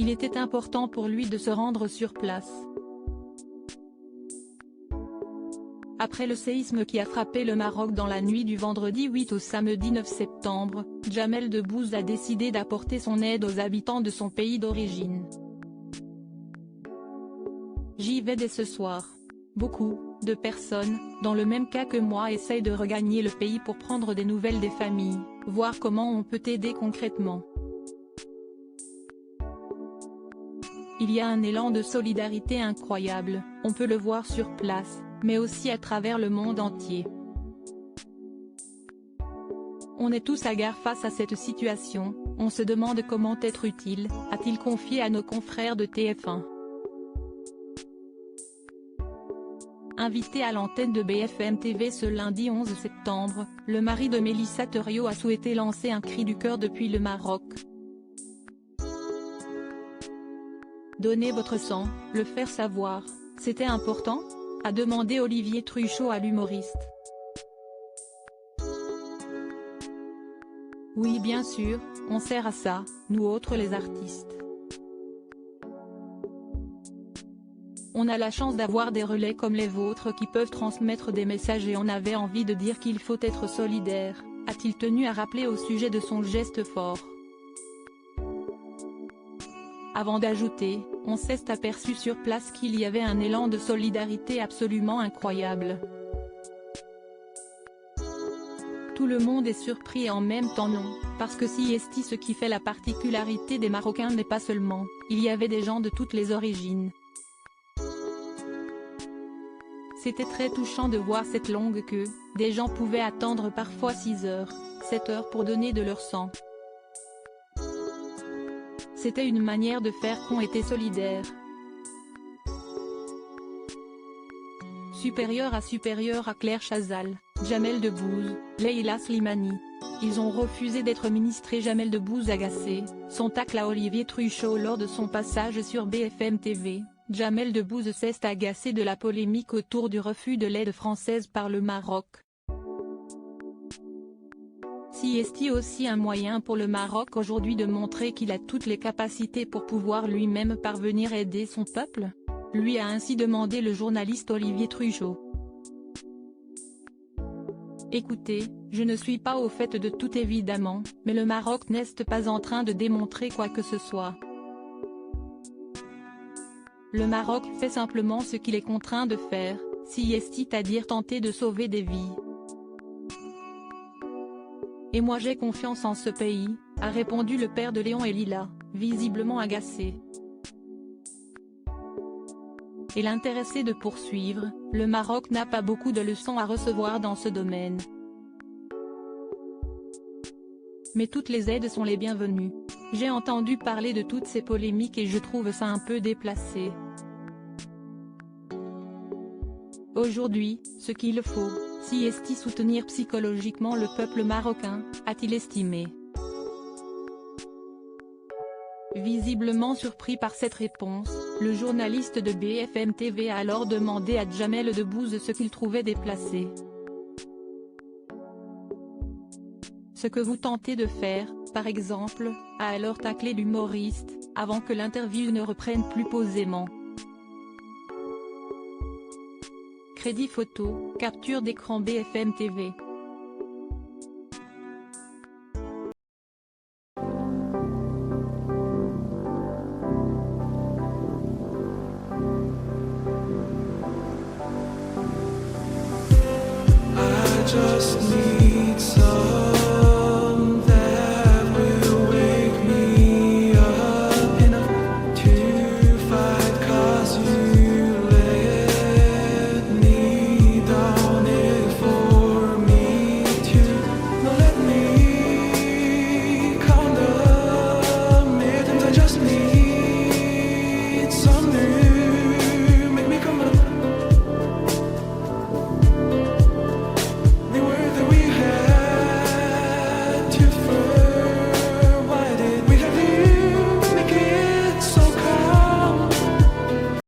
Il était important pour lui de se rendre sur place. Après le séisme qui a frappé le Maroc dans la nuit du vendredi 8 au samedi 9 septembre, Jamel Debbouze a décidé d'apporter son aide aux habitants de son pays d'origine. J'y vais dès ce soir. Beaucoup de personnes, dans le même cas que moi, essayent de regagner le pays pour prendre des nouvelles des familles, voir comment on peut aider concrètement. Il y a un élan de solidarité incroyable, on peut le voir sur place, mais aussi à travers le monde entier. On est tous hagards face à cette situation, on se demande comment être utile, a-t-il confié à nos confrères de TF1. Invité à l'antenne de BFM TV ce lundi 11 septembre, le mari de Mélissa Thériault a souhaité lancer un cri du cœur depuis le Maroc. Donnez votre sang, le faire savoir, c'était important ? A demandé Olivier Truchot à l'humoriste. Oui, bien sûr, on sert à ça, nous autres les artistes. On a la chance d'avoir des relais comme les vôtres qui peuvent transmettre des messages et on avait envie de dire qu'il faut être solidaire, a-t-il tenu à rappeler au sujet de son geste fort. Avant d'ajouter, on s'est aperçu sur place qu'il y avait un élan de solidarité absolument incroyable. Tout le monde est surpris et en même temps non, parce que si est ce qui fait la particularité des Marocains n'est pas seulement, il y avait des gens de toutes les origines. C'était très touchant de voir cette longue queue, des gens pouvaient attendre parfois 6 heures, 7 heures pour donner de leur sang. C'était une manière de faire qu'on était solidaires. Supérieur à Claire Chazal, Jamel Debbouze, Leïla Slimani. Ils ont refusé d'être ministrés. Jamel Debbouze agacé, son tacle à Olivier Truchot lors de son passage sur BFM TV. Jamel Debbouze s'est agacé de la polémique autour du refus de l'aide française par le Maroc. Si est aussi un moyen pour le Maroc aujourd'hui de montrer qu'il a toutes les capacités pour pouvoir lui-même parvenir à aider son peuple ? Lui a ainsi demandé le journaliste Olivier Truchot. Écoutez, je ne suis pas au fait de tout évidemment, mais le Maroc n'est pas en train de démontrer quoi que ce soit. Le Maroc fait simplement ce qu'il est contraint de faire, c'est-à-dire tenter de sauver des vies. Et moi j'ai confiance en ce pays, a répondu le père de Léon et Lila, visiblement agacé. Et l'intéressé de poursuivre, le Maroc n'a pas beaucoup de leçons à recevoir dans ce domaine. Mais toutes les aides sont les bienvenues. J'ai entendu parler de toutes ces polémiques et je trouve ça un peu déplacé. Aujourd'hui, ce qu'il faut, c'est soutenir psychologiquement le peuple marocain, a-t-il estimé. Visiblement surpris par cette réponse, le journaliste de BFM TV a alors demandé à Jamel Debbouze ce qu'il trouvait déplacé. Ce que vous tentez de faire, par exemple, a alors taclé l'humoriste, avant que l'interview ne reprenne plus posément. Crédit photo, capture d'écran BFM TV. I just need some